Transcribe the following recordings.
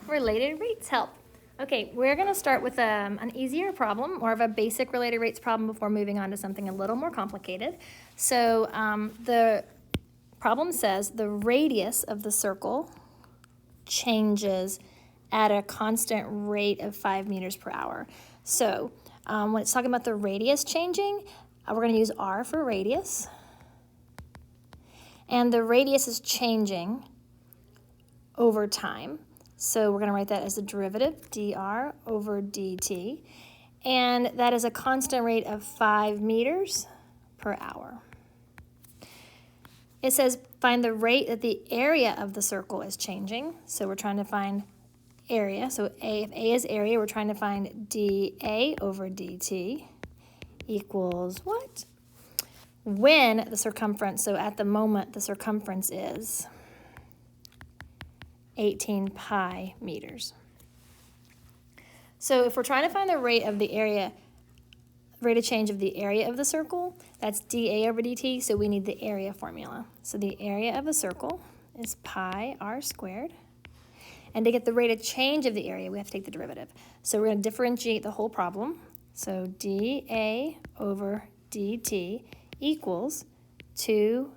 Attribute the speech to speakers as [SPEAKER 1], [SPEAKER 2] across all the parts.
[SPEAKER 1] Related rates help. Okay, we're going to start with an easier problem, or of a basic related rates problem before moving on to something a little more complicated. So the problem says the radius of the circle changes at a constant rate of 5 meters per hour. So when it's talking about the radius changing, we're going to use r for radius. And the radius is changing over time. So we're going to write that as the derivative, dr over dt. And that is a constant rate of 5 meters per hour. It says find the rate that the area of the circle is changing. So we're trying to find area. So if A is area, we're trying to find dA over dt equals what? When the circumference, so at the moment the circumference is 18 pi meters. So if we're trying to find the rate of the area, rate of change of the area of the circle, that's dA over dt, so we need the area formula. So the area of a circle is pi r squared. And to get the rate of change of the area, we have to take the derivative. So we're going to differentiate the whole problem. So dA over dt equals 2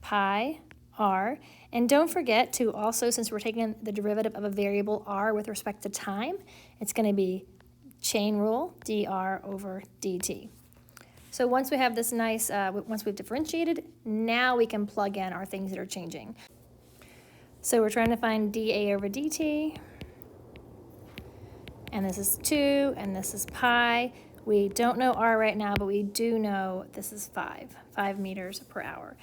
[SPEAKER 1] pi r. And don't forget to also, since we're taking the derivative of a variable r with respect to time, it's going to be chain rule, dr over dt. So once we have this nice, once we've differentiated, now we can plug in our things that are changing. So we're trying to find dA over dt, and this is 2, and this is pi. We don't know r right now, but we do know this is 5 meters per hour.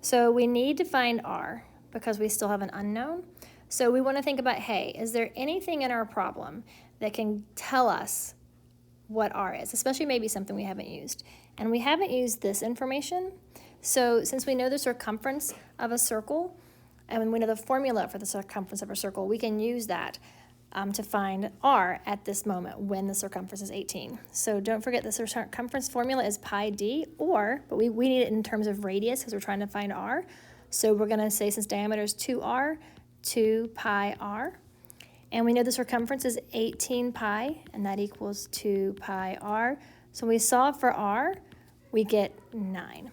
[SPEAKER 1] So we need to find r because we still have an unknown. So we want to think about, hey, is there anything in our problem that can tell us what r is, especially maybe something we haven't used. And we haven't used this information. So since we know the circumference of a circle, and we know the formula for the circumference of a circle, we can use that to find r at this moment when the circumference is 18. So don't forget the circumference formula is pi d, but we need it in terms of radius because we're trying to find r. So we're going to say since diameter is 2r, 2 pi r. And we know the circumference is 18 pi, and that equals 2 pi r. So when we solve for r, we get 9.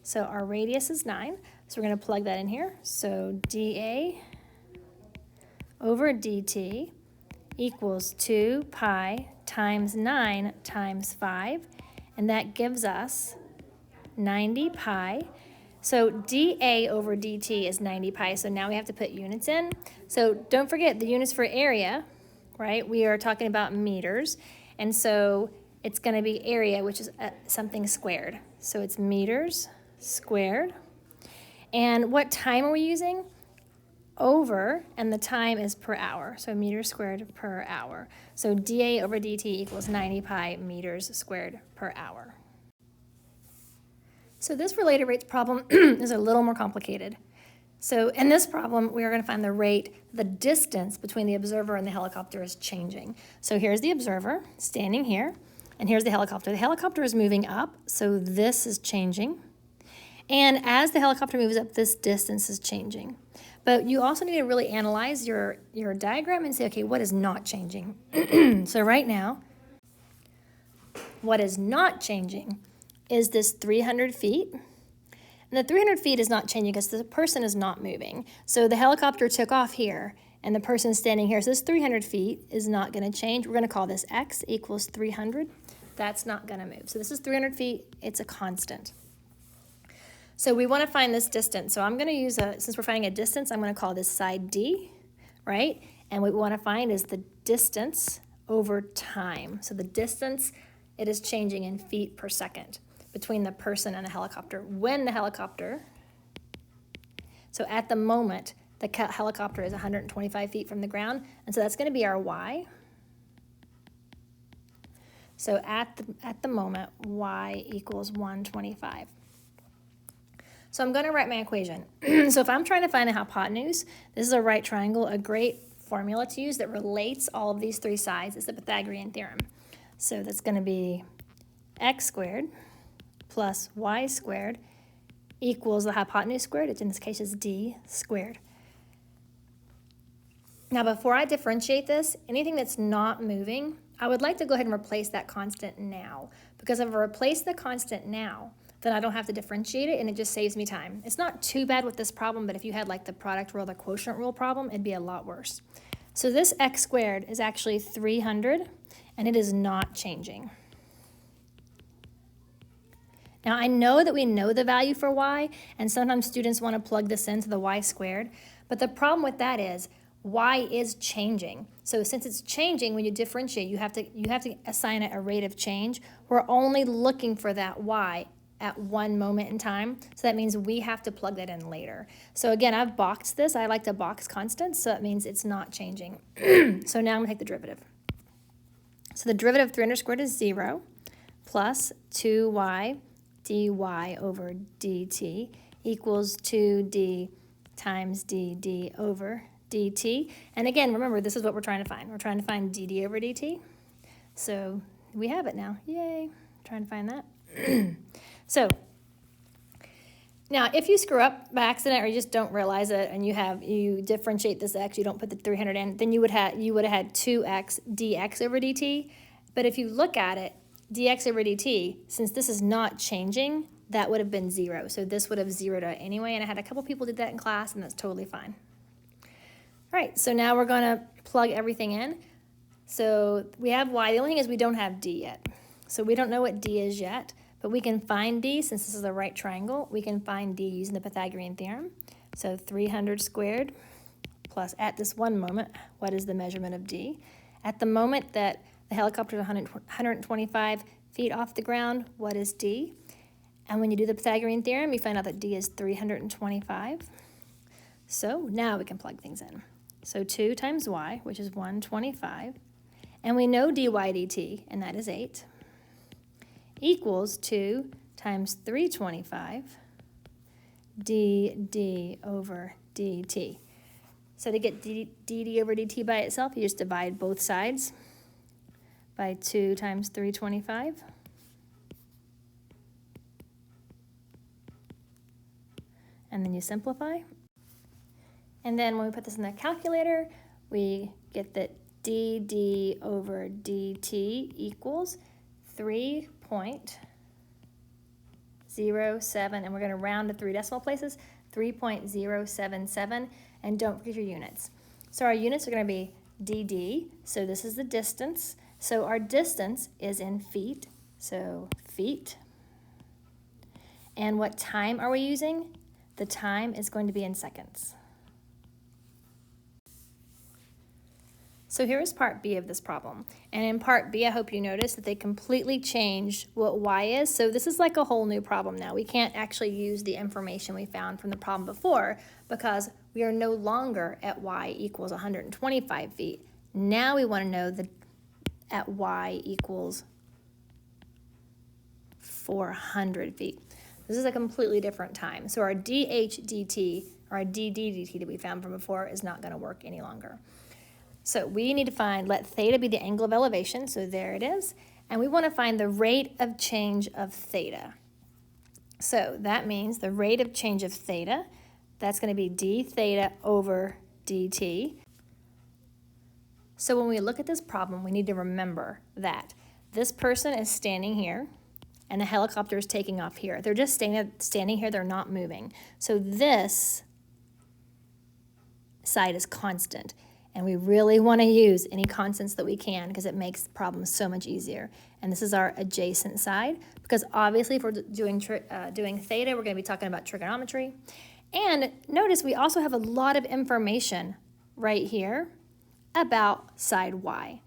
[SPEAKER 1] So our radius is 9. So we're going to plug that in here. So dA over dt equals 2 pi times 9 times 5, and that gives us 90 pi. So dA over dt is 90 pi, so now we have to put units in. So don't forget the units for area, right? We are talking about meters, and so it's going to be area, which is something squared. So it's meters squared. And what time are we using? Over, and the time is per hour, so meters squared per hour. So dA over dt equals 90 pi meters squared per hour. So this related rates problem is a little more complicated. So in this problem, we are going to find the rate, the distance between the observer and the helicopter is changing. So here's the observer standing here, and here's the helicopter. The helicopter is moving up, so this is changing. And as the helicopter moves up, this distance is changing. But you also need to really analyze your diagram and say, okay, what is not changing? So right now, what is not changing is this 300 feet. And the 300 feet is not changing because the person is not moving. So the helicopter took off here, and the person is standing here. So this 300 feet is not going to change. We're going to call this x equals 300. That's not going to move. So this is 300 feet. It's a constant. So we want to find this distance. So I'm going to use since we're finding a distance, I'm going to call this side d, right? And what we want to find is the distance over time. So the distance, it is changing in feet per second between the person and the helicopter. When the helicopter, so at the moment, the helicopter is 125 feet from the ground, and so that's going to be our y. So at the moment, y equals 125. So I'm going to write my equation. So if I'm trying to find a hypotenuse, this is a right triangle. A great formula to use that relates all of these three sides is the Pythagorean Theorem. So that's going to be x squared plus y squared equals the hypotenuse squared, which in this case is d squared. Now, before I differentiate this, anything that's not moving, I would like to go ahead and replace that constant now. Because if I replace the constant now, then I don't have to differentiate it and it just saves me time. It's not too bad with this problem, but if you had like the product rule, the quotient rule problem, it'd be a lot worse. So this x squared is actually 300 and it is not changing. Now I know that we know the value for y, and sometimes students want to plug this into the y squared, but the problem with that is y is changing. So since it's changing, when you differentiate, you have to assign it a rate of change. We're only looking for that y at one moment in time, so that means we have to plug that in later. So again, I've boxed this. I like to box constants, so that means it's not changing. So now I'm gonna take the derivative. So the derivative of 300 squared is 0 plus 2y dy over dt equals 2d times dd over dt. And again, remember, this is what we're trying to find. We're trying to find dd over dt. So we have it now. Yay. Trying to find that. So now if you screw up by accident or you just don't realize it and you differentiate this x, you don't put the 300 in, then you would have had 2x dx over dt. But if you look at it, dx over dt, since this is not changing, that would have been 0. So this would have zeroed out anyway, and I had a couple people did that in class, and that's totally fine. All right, so now we're going to plug everything in. So we have y. The only thing is we don't have d yet. So we don't know what d is yet, but we can find d. Since this is a right triangle, we can find d using the Pythagorean Theorem. So 300 squared plus, at this one moment, what is the measurement of d? At the moment that the helicopter is 125 feet off the ground, what is d? And when you do the Pythagorean Theorem, you find out that d is 325. So now we can plug things in. So 2 times y, which is 125, and we know dy dt, and that is 8, equals 2 times 325 dd over dt. So to get dd over dt by itself, you just divide both sides by 2 times 325. And then you simplify. And then when we put this in the calculator, we get that dd over dt equals 3.07, and we're going to round to 3 decimal places, 3.077, and don't forget your units. So our units are going to be dd, so this is the distance. So our distance is in feet, so feet. And what time are we using? The time is going to be in seconds. So here is part B of this problem. And in part B, I hope you notice that they completely changed what y is. So this is like a whole new problem now. We can't actually use the information we found from the problem before because we are no longer at y equals 125 feet. Now we want to know that at y equals 400 feet. This is a completely different time. So our dh dt, or our dd dt that we found from before is not going to work any longer. So we need to let theta be the angle of elevation, so there it is, and we want to find the rate of change of theta. So that means the rate of change of theta, that's going to be d theta over dt. So when we look at this problem, we need to remember that this person is standing here, and the helicopter is taking off here. They're just standing here, they're not moving. So this side is constant. And we really want to use any constants that we can because it makes the problem so much easier. And this is our adjacent side because obviously if we're doing theta, we're going to be talking about trigonometry. And notice we also have a lot of information right here about side y.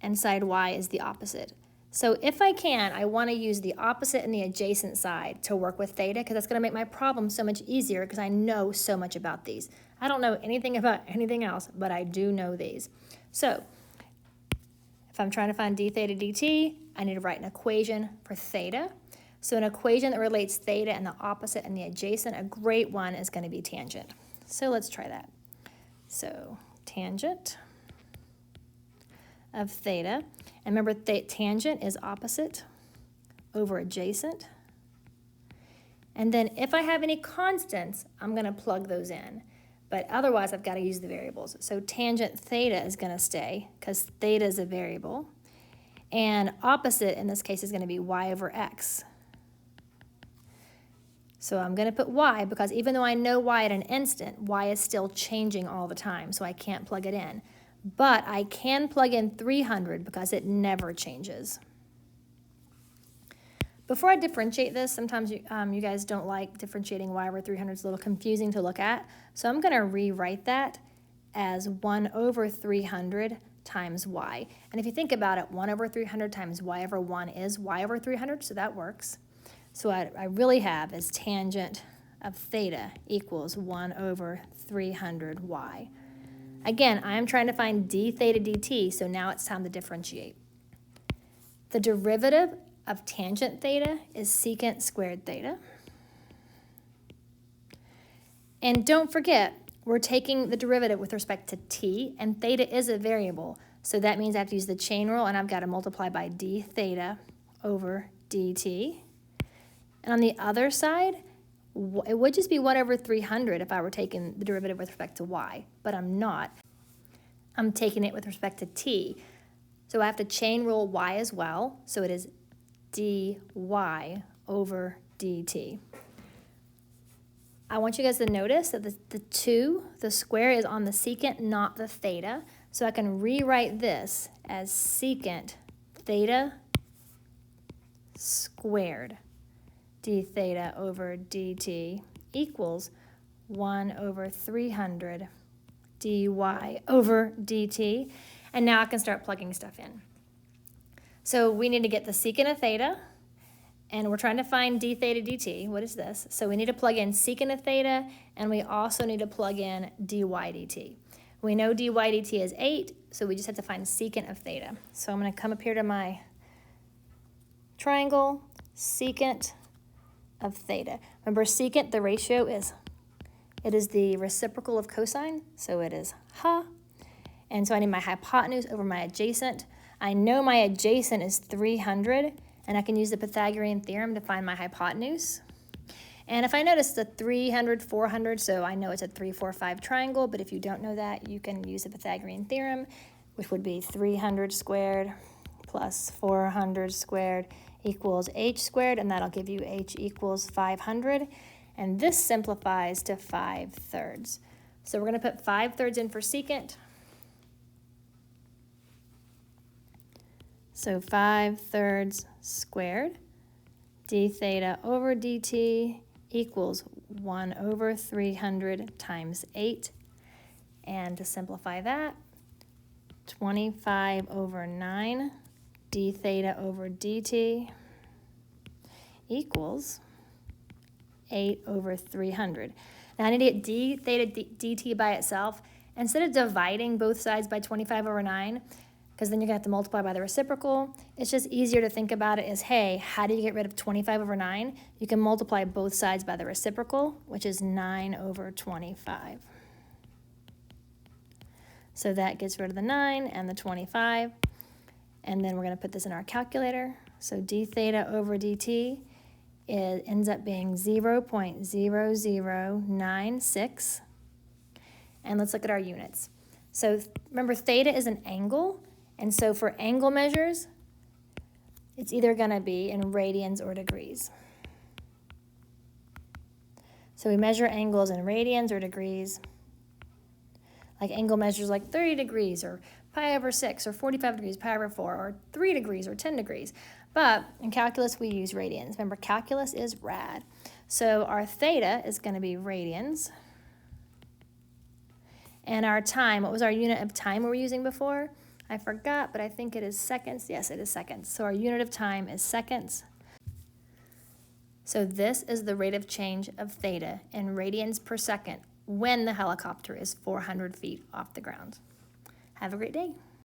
[SPEAKER 1] And side y is the opposite. So if I can, I want to use the opposite and the adjacent side to work with theta because that's going to make my problem so much easier because I know so much about these. I don't know anything about anything else, but I do know these. So if I'm trying to find d theta dt, I need to write an equation for theta. So an equation that relates theta and the opposite and the adjacent, a great one is going to be tangent. So let's try that. So tangent of theta. And remember, tangent is opposite over adjacent. And then if I have any constants, I'm going to plug those in. But otherwise, I've got to use the variables. So tangent theta is going to stay because theta is a variable. And opposite in this case is going to be y over x. So I'm going to put y because even though I know y at an instant, y is still changing all the time, so I can't plug it in. But I can plug in 300 because it never changes. Before I differentiate this, sometimes you guys don't like differentiating y over 300. It's a little confusing to look at. So I'm going to rewrite that as 1 over 300 times y. And if you think about it, 1 over 300 times y over 1 is y over 300, so that works. So what I really have is tangent of theta equals 1 over 300y. Again, I'm trying to find d theta dt, so now it's time to differentiate. The derivative of tangent theta is secant squared theta. And don't forget, we're taking the derivative with respect to t, and theta is a variable. So that means I have to use the chain rule, and I've got to multiply by d theta over dt. And on the other side, it would just be 1 over 300 if I were taking the derivative with respect to y, but I'm not. I'm taking it with respect to t. So I have to chain rule y as well, so it is dy over dt. I want you guys to notice that the square is on the secant, not the theta. So I can rewrite this as secant theta squared d theta over dt equals 1 over 300 dy over dt. And now I can start plugging stuff in. So we need to get the secant of theta, and we're trying to find d theta dt. What is this? So we need to plug in secant of theta, and we also need to plug in dy dt. We know dy dt is 8, so we just have to find secant of theta. So I'm going to come up here to my triangle, secant of theta. Remember, secant, the ratio is, it is the reciprocal of cosine, so it is ha. And so I need my hypotenuse over my adjacent. I know my adjacent is 300, and I can use the Pythagorean Theorem to find my hypotenuse. And if I notice the 300, 400, so I know it's a 3, 4, 5 triangle, but if you don't know that, you can use the Pythagorean Theorem, which would be 300 squared plus 400 squared equals h squared, and that'll give you h equals 500. And this simplifies to 5/3. So we're going to put 5/3 in for secant. So 5/3 squared d theta over dt equals 1 over 300 times 8. And to simplify that, 25 over 9 d theta over dt equals 8 over 300. Now I need to get d theta dt by itself. Instead of dividing both sides by 25 over 9, because then you're going to have to multiply by the reciprocal, it's just easier to think about it as, hey, how do you get rid of 25 over 9? You can multiply both sides by the reciprocal, which is 9 over 25. So that gets rid of the 9 and the 25. And then we're going to put this in our calculator. So d theta over dt ends up being 0.0096. And let's look at our units. So remember, theta is an angle. And so for angle measures, it's either going to be in radians or degrees. So we measure angles in radians or degrees. Like angle measures like 30 degrees or pi over 6 or 45 degrees, pi over 4, or 3 degrees or 10 degrees. But in calculus, we use radians. Remember, calculus is rad. So our theta is going to be radians. And our time, what was our unit of time we were using before? I forgot, but I think it is seconds. Yes, it is seconds. So our unit of time is seconds. So this is the rate of change of theta in radians per second when the helicopter is 400 feet off the ground. Have a great day.